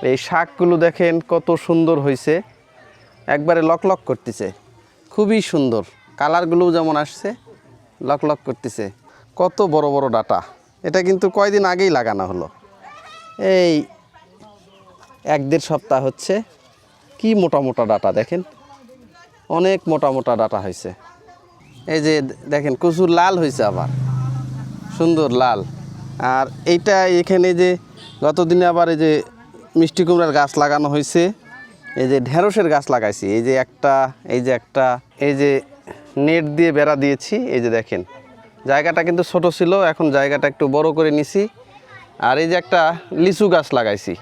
এই শাকগুলো দেখেন কত সুন্দর হয়েছে, একবারে লকলক করতেছে, খুবই সুন্দর। কালারগুলোও যেমন আসছে, লকলক করতেছে। কত বড় বড় ডাটা, এটা কিন্তু কয়দিন আগেই লাগানো হলো, এই 1-1.5 সপ্তাহ হচ্ছে। কি মোটা মোটা ডাটা দেখেন, অনেক মোটা মোটা ডাটা হয়েছে। এই যে দেখেন কচুর লাল হয়েছে, আবার সুন্দর লাল। আর এইটা এখানে যে গতদিনে আবার এই যে মিষ্টি কুমড়ার গাছ লাগানো হয়েছে, এই যে ঢেঁড়সের গাছ লাগাইছি, এই যে একটা, এই যে একটা, এই যে নেট দিয়ে বেড়া দিয়েছি। এই যে দেখেন জায়গাটা কিন্তু ছোট ছিল, এখন জায়গাটা একটু বড় করে নিছি। আর এই যে একটা লিচু গাছ লাগাইছি,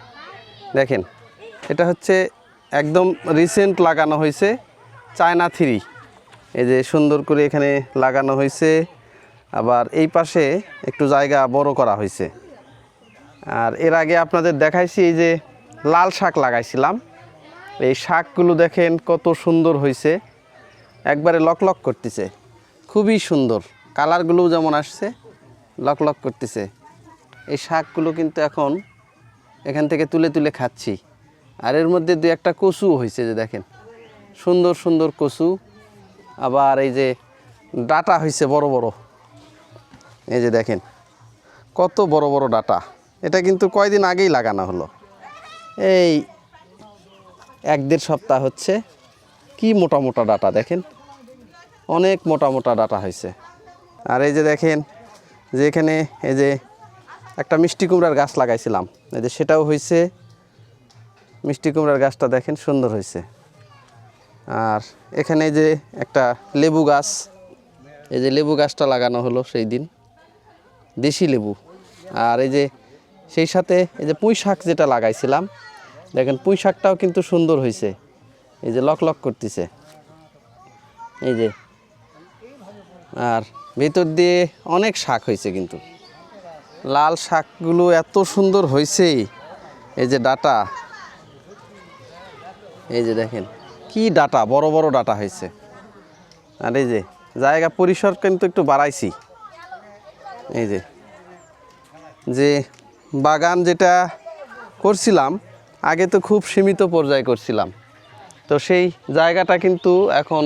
দেখেন এটা হচ্ছে একদম রিসেন্ট লাগানো হয়েছে, চায়না 3। এই যে সুন্দর করে এখানে লাগানো হয়েছে। আবার এই পাশে একটু জায়গা বড় করা হয়েছে। আর এর আগে আপনাদের দেখাইছি এই যে লাল শাক লাগাইছিলাম, এই শাকগুলো দেখেন কত সুন্দর হয়েছে, একবারে লকলক করতেছে, খুবই সুন্দর। কালারগুলোও যেমন আসছে, লকলক করতেছে। এই শাকগুলো কিন্তু এখন এখান থেকে তুলে তুলে খাচ্ছি। আর এর মধ্যে 2-1টা কচুও হয়েছে, যে দেখেন সুন্দর সুন্দর কচু। আবার এই যে ডাটা হয়েছে বড় বড়, এই যে দেখেন কত বড় বড় ডাটা। এটা কিন্তু কয়দিন আগেই লাগানো হলো, এই 1-1.5 সপ্তাহ হচ্ছে। কি মোটা মোটা ডাটা দেখেন, অনেক মোটা মোটা ডাটা হয়েছে। আর এই যে দেখেন যে এখানে এই যে একটা মিষ্টি কুমড়ার গাছ লাগাইছিলাম, এই যে সেটাও হয়েছে। মিষ্টি কুমড়ার গাছটা দেখেন সুন্দর হয়েছে। আর এখানে যে একটা লেবু গাছ, এই যে লেবু গাছটা লাগানো হলো সেই দিন, দেশি লেবু। আর এই যে সেই সাথে এই যে পুঁই শাক যেটা লাগাইছিলাম, দেখেন পুঁই শাকটাও কিন্তু সুন্দর হয়েছে, এই যে লকলক করতেছে, এই যে। আর ভিতর দিয়ে অনেক শাক হয়েছে, কিন্তু লাল শাকগুলো এত সুন্দর হয়েছে। এই যে ডাটা, এই যে দেখেন কি ডাটা, বড় বড় ডাটা হয়েছে। আর এই যে জায়গা পরিসর কিন্তু একটু বাড়াইছি। এই যে যে বাগান যেটা করছিলাম আগে তো খুব সীমিত পর্যায়ে করছিলাম, তো সেই জায়গাটা কিন্তু এখন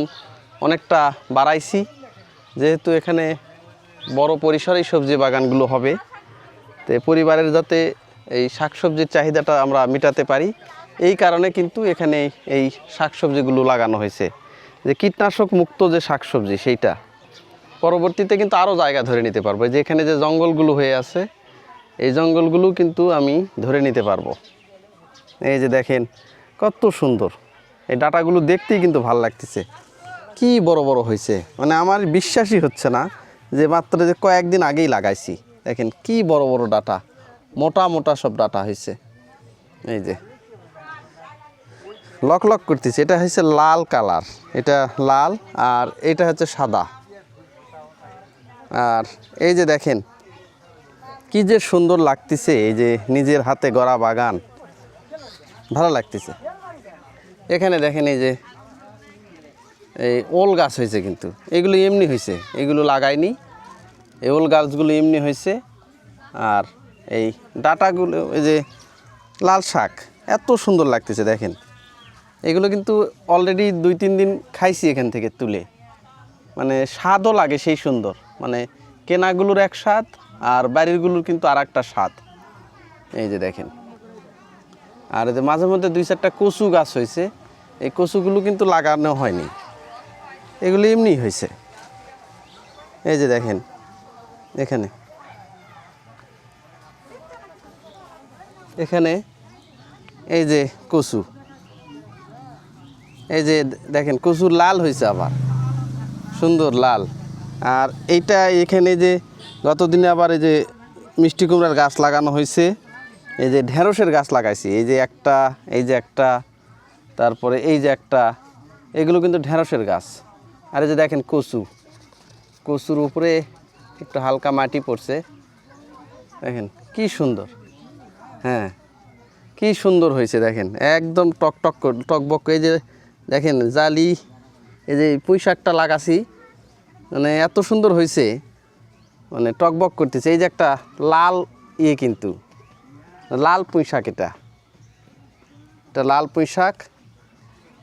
অনেকটা বাড়াইছি, যেহেতু এখানে বড় পরিসরেই সবজি বাগানগুলো হবে। তো পরিবারের যাতে এই শাকসবজির চাহিদাটা আমরা মেটাতে পারি, এই কারণে কিন্তু এখানে এই শাকসবজিগুলো লাগানো হয়েছে, যে কীটনাশক মুক্ত যে শাকসবজি সেইটা। পরবর্তীতে কিন্তু আরও জায়গা ধরে নিতে পারবো, যে এখানে যে জঙ্গলগুলো হয়ে আছে, এই জঙ্গলগুলো কিন্তু আমি ধরে নিতে পারবো। এই যে দেখেন কত সুন্দর, এই ডাটাগুলো দেখতেই কিন্তু ভালো লাগতেছে, কি বড় বড় হয়েছে। মানে আমার বিশ্বাসই হচ্ছে না যে মাত্র যে কয়েকদিন আগেই লাগাইছি। দেখেন কি বড় বড় ডাটা, মোটা মোটা সব ডাটা হয়েছে। এই যে লকলক করতেছে, এটা হচ্ছে লাল কালার, এটা লাল, আর এটা হচ্ছে সাদা। আর এই যে দেখেন কি যে সুন্দর লাগতেছে, এই যে নিজের হাতে গড়া বাগান, ভালো লাগতেছে। এখানে দেখেন এই যে এই ওল গাছ হয়েছে, কিন্তু এগুলো এমনি হয়েছে, এগুলো লাগাইনি, এই ওল গাছগুলো এমনি হয়েছে। আর এই ডাটাগুলো, এই যে লাল শাক এত সুন্দর লাগতেছে দেখেন, এগুলো কিন্তু অলরেডি 2-3 দিন খাইছি এখান থেকে তুলে, মানে স্বাদও লাগে সেই সুন্দর। মানে কেনাগুলোর এক স্বাদ, আর বাড়িরগুলোর কিন্তু আর একটা স্বাদ। এই যে দেখেন, আর এই যে মাঝে মধ্যে 2-4টা কচু গাছ হয়েছে, এই কচুগুলো কিন্তু লাগানো হয়নি, এগুলো এমনি হয়েছে। এই যে দেখেন এখানে, এখানে এই যে কচু, এই যে দেখেন কচুর লাল হয়েছে, আবার সুন্দর লাল। আর এইটা এখানে যে গতদিনে আবার এই যে মিষ্টি কুমড়ার গাছ লাগানো হয়েছে, এই যে ঢেঁড়সের গাছ লাগাইছি, এই যে একটা, এই যে একটা, তারপরে এই যে একটা, এগুলো কিন্তু ঢেঁড়সের গাছ। আর এই যে দেখেন কচু, কচুর উপরে একটু হালকা মাটি পড়ছে, দেখেন কি সুন্দর। হ্যাঁ কি সুন্দর হয়েছে দেখেন, একদম টকটক টকবক। এই যে দেখেন জালি, এই যে পুঁই শাকটা লাগাছি, মানে এত সুন্দর হয়েছে, মানে টকবক করতেছে। এই যে একটা লাল কিন্তু লাল পুঁই শাক, এটা এটা লাল পুঁই শাক,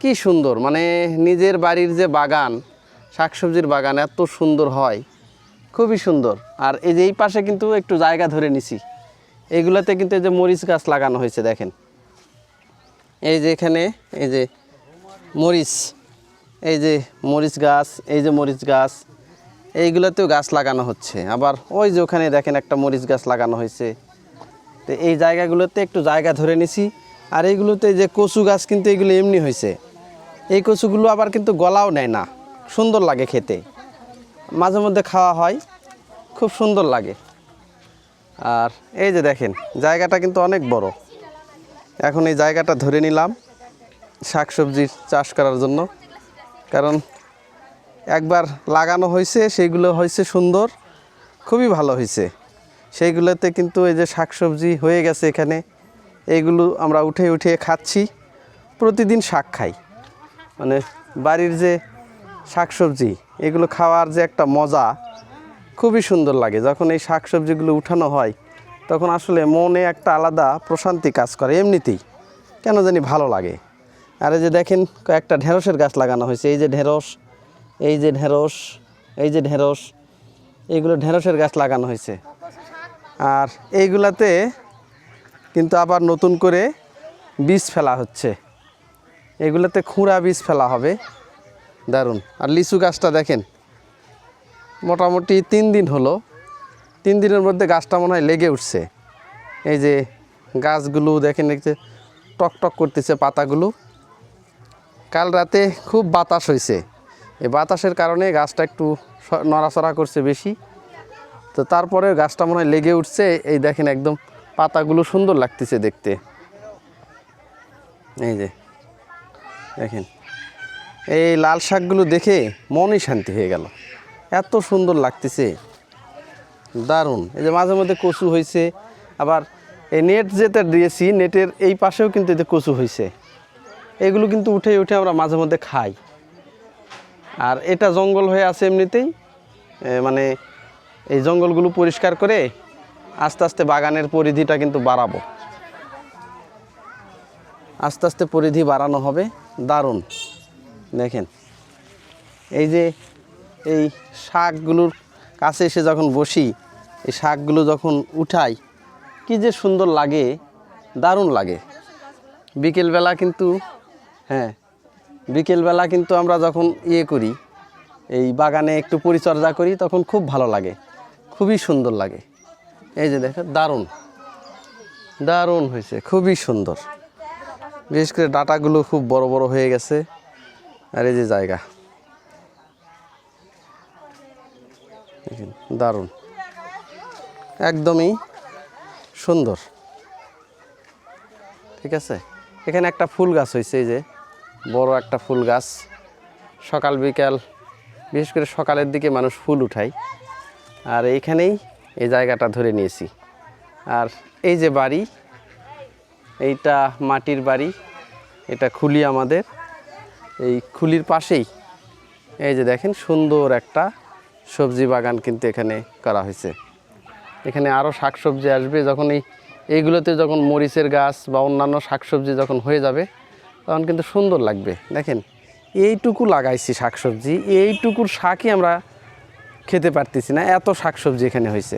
কী সুন্দর, মানে নিজের বাড়ির যে বাগান, শাকসবজির বাগান এত সুন্দর হয়, খুবই সুন্দর। আর এই যে এই পাশে কিন্তু একটু জায়গা ধরে নিছি, এইগুলোতে কিন্তু এই যে মরিচ গাছ লাগানো হয়েছে দেখেন, এই যে এখানে এই যে মরিচ, এই যে মরিচ গাছ, এই যে মরিচ গাছ, এইগুলোতেও গাছ লাগানো হচ্ছে। আবার ওই যে ওখানে দেখেন একটা মরিচ গাছ লাগানো হয়েছে। তো এই জায়গাগুলোতে একটু জায়গা ধরে নিছি। আর এইগুলোতে যে কচু গাছ কিন্তু এইগুলো এমনি হয়েছে, এই কচুগুলো আবার কিন্তু গলাও নেয় না, সুন্দর লাগে খেতে, মাঝে মধ্যে খাওয়া হয়, খুব সুন্দর লাগে। আর এই যে দেখেন জায়গাটা কিন্তু অনেক বড়। এখন এই জায়গাটা ধরে নিলাম শাকসবজির চাষ করার জন্য, কারণ একবার লাগানো হয়েছে, সেইগুলো হয়েছে সুন্দর, খুবই ভালো হয়েছে। সেইগুলোতে কিন্তু এই যে শাকসবজি হয়ে গেছে এখানে, এইগুলো আমরা উঠে উঠে খাচ্ছি, প্রতিদিন শাক খাই। মানে বাড়ির যে শাকসবজি, এগুলো খাওয়ার যে একটা মজা, খুবই সুন্দর লাগে। যখন এই শাকসবজিগুলো উঠানো হয় তখন আসলে মনে একটা আলাদা প্রশান্তি কাজ করে, এমনিতেই কেন জানি ভালো লাগে। আর এই যে দেখেন কয়েকটা ঢেঁড়সের গাছ লাগানো হয়েছে, এই যে ঢেঁড়স, এই যে ঢেঁড়স, এই যে ঢেঁড়স, এইগুলো ঢেঁড়সের গাছ লাগানো হয়েছে। আর এইগুলাতে কিন্তু আবার নতুন করে বীজ ফেলা হচ্ছে, এগুলোতে খুঁড়া বীজ ফেলা হবে, দারুণ। আর লিচু গাছটা দেখেন, মোটামুটি 3 দিন হলো, 3 দিনের মধ্যে গাছটা মনে হয় লেগে উঠছে। এই যে গাছগুলো দেখেন, এই যে টকটক করতেছে পাতাগুলো। কাল রাতে খুব বাতাস হয়েছে, এই বাতাসের কারণে গাছটা একটু নড়াচড়া করছে বেশি, তো তারপরে গাছটা মনে হয় লেগে উঠছে। এই দেখেন একদম পাতাগুলো সুন্দর লাগতেছে দেখতে, এই যে দেখেন, এই লাল শাকগুলো দেখে মনই শান্তি হয়ে গেল, এত সুন্দর লাগতেছে, দারুণ। এই যে মাঝে মধ্যে কচু হয়েছে, আবার এই নেট যেটা দিয়েছি, নেটের এই পাশেও কিন্তু এতে কচু হয়েছে, এগুলো কিন্তু উঠে উঠে আমরা মাঝে মধ্যে খাই। আর এটা জঙ্গল হয়ে আছে এমনিতেই, মানে এই জঙ্গলগুলো পরিষ্কার করে আস্তে আস্তে বাগানের পরিধিটা কিন্তু বাড়াবো, আস্তে আস্তে পরিধি বাড়ানো হবে, দারুণ। দেখেন এই যে এই শাকগুলোর কাছে এসে যখন বসি, এই শাকগুলো যখন উঠাই, কি যে সুন্দর লাগে, দারুণ লাগে। বিকেলবেলা কিন্তু, হ্যাঁ বিকেলবেলা কিন্তু আমরা যখন করি, এই বাগানে একটু পরিচর্যা করি, তখন খুব ভালো লাগে, খুবই সুন্দর লাগে। এই যে দেখো, দারুণ দারুণ হয়েছে, খুবই সুন্দর। বিশেষ করে ডাঁটাগুলো খুব বড় বড় হয়ে গেছে। আর এই যে জায়গা, দারুণ, একদমই সুন্দর। ঠিক আছে, এখানে একটা ফুল গাছ হয়েছে, এই যে বড় একটা ফুল গাছ। সকাল বিকাল, বিশেষ করে সকালের দিকে মানুষ ফুল উঠায়। আর এইখানেই এই জায়গাটা ধরে নিয়েছি। আর এই যে বাড়ি, এইটা মাটির বাড়ি, এটা খুলি আমাদের। এই খুলির পাশেই এই যে দেখেন সুন্দর একটা সবজি বাগান কিন্তু এখানে করা হয়েছে। এখানে আরও শাকসবজি আসবে, যখন এইগুলোতে যখন মরিচের গাছ বা অন্যান্য শাকসবজি যখন হয়ে যাবে, তখন কিন্তু সুন্দর লাগবে। দেখেন এইটুকু লাগাইছি শাকসবজি, এইটুকুর শাকই আমরা খেতে পারতেছি না, এত শাকসবজি এখানে হয়েছে।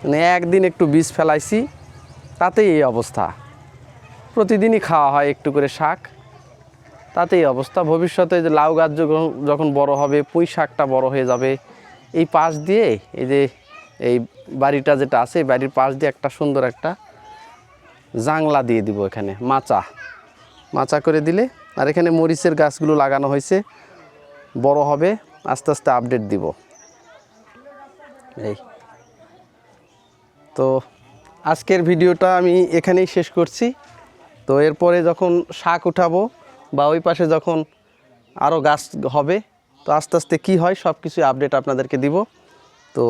মানে একদিন একটু বীজ ফেলাইছি, তাতেই এই অবস্থা। প্রতিদিনই খাওয়া হয় একটু করে শাক, তাতেই এই অবস্থা। ভবিষ্যতে যে লাউ গাছ যখন বড় হবে, পুঁই শাকটা বড় হয়ে যাবে, এই পাশ দিয়ে এই যে এই বাড়িটা যেটা আছে, এই বাড়ির পাশ দিয়ে একটা সুন্দর একটা জাংলা দিয়ে দিব, এখানে মাচা করে দিলে। আর এখানে মরিচের গাছগুলো লাগানো হয়েছে, বড় হবে, আস্তে আস্তে আপডেট দিব। এই তো আজকের ভিডিওটা আমি এখানেই শেষ করছি। তো এরপরে যখন শাক উঠাবো বা ওই পাশে যখন আরও গাছ হবে, তো আস্তে আস্তে কী হয় সব কিছু আপডেট আপনাদেরকে দিব। তো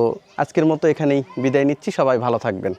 আজকের মতো এখানেই বিদায় নিচ্ছি, সবাই ভালো থাকবেন।